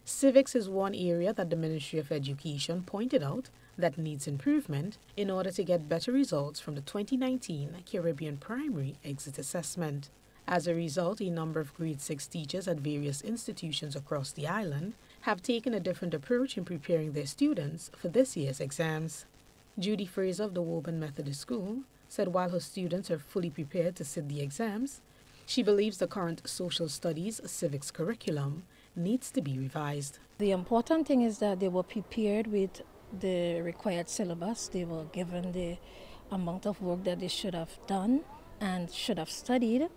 Civics is one area that the Ministry of Education pointed out that needs improvement in order to get better results from the 2019 Caribbean Primary Exit Assessment. As a result, a number of grade 6 teachers at various institutions across the island have taken a different approach in preparing their students for this year's exams. Judy Fraser of the Woburn Methodist School said while her students are fully prepared to sit the exams, she believes the current social studies civics curriculum needs to be revised. The important thing is that they were prepared with the required syllabus. They were given the amount of work that they should have done and should have studied.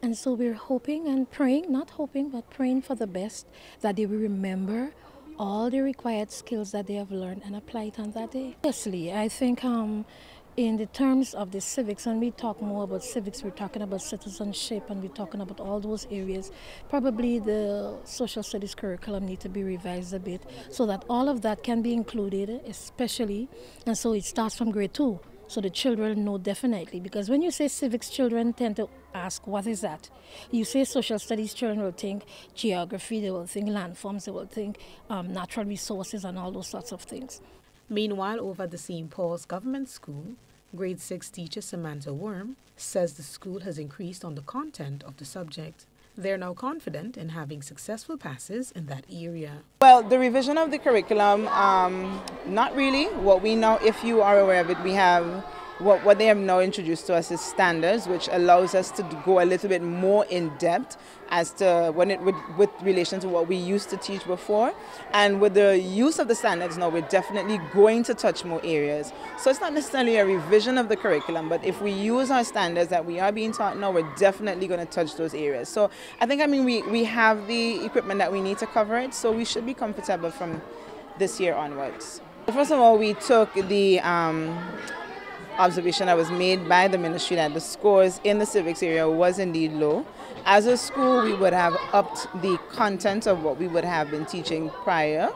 And so we're hoping and praying, not hoping, but praying for the best, that they will remember all the required skills that they have learned and apply it on that day. Honestly, I think in the terms of the civics, when we talk more about civics, we're talking about citizenship and we're talking about all those areas. Probably the social studies curriculum need to be revised a bit so that all of that can be included, especially, and so it starts from grade 2. So the children know definitely, because when you say civics, children tend to ask, what is that? You say social studies, children will think geography, they will think landforms, they will think natural resources and all those sorts of things. Meanwhile, over at the St. Paul's Government School, grade 6 teacher Samantha Worm says the school has increased on the content of the subject. They're now confident in having successful passes in that area. Well, the revision of the curriculum, not really. What we know, if you are aware of it, we have what they have now introduced to us is standards, which allows us to go a little bit more in depth as to with relation to what we used to teach before. And with the use of the standards now, we're definitely going to touch more areas. So it's not necessarily a revision of the curriculum, but if we use our standards that we are being taught now, we're definitely going to touch those areas. So I think, we have the equipment that we need to cover it, so we should be comfortable from this year onwards. First of all, we took the observation that was made by the ministry that the scores in the civics area was indeed low. As a school, we would have upped the content of what we would have been teaching prior.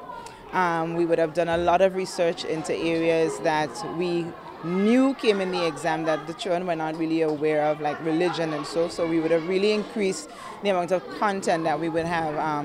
We would have done a lot of research into areas that we knew came in the exam that the children were not really aware of, like religion and so we would have really increased the amount of content that we would have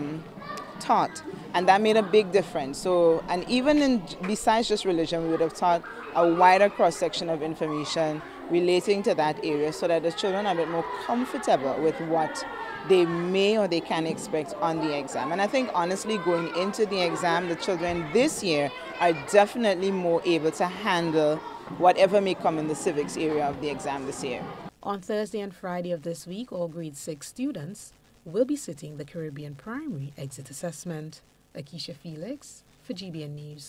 taught, and that made a big difference. So, and even besides just religion, we would have taught a wider cross-section of information relating to that area so that the children are a bit more comfortable with what they may or they can expect on the exam. And I think honestly, going into the exam, the children this year are definitely more able to handle whatever may come in the civics area of the exam this year. On Thursday and Friday of this week, all grade 6 students will be sitting the Caribbean Primary Exit Assessment. Akisha Felix for GBN News.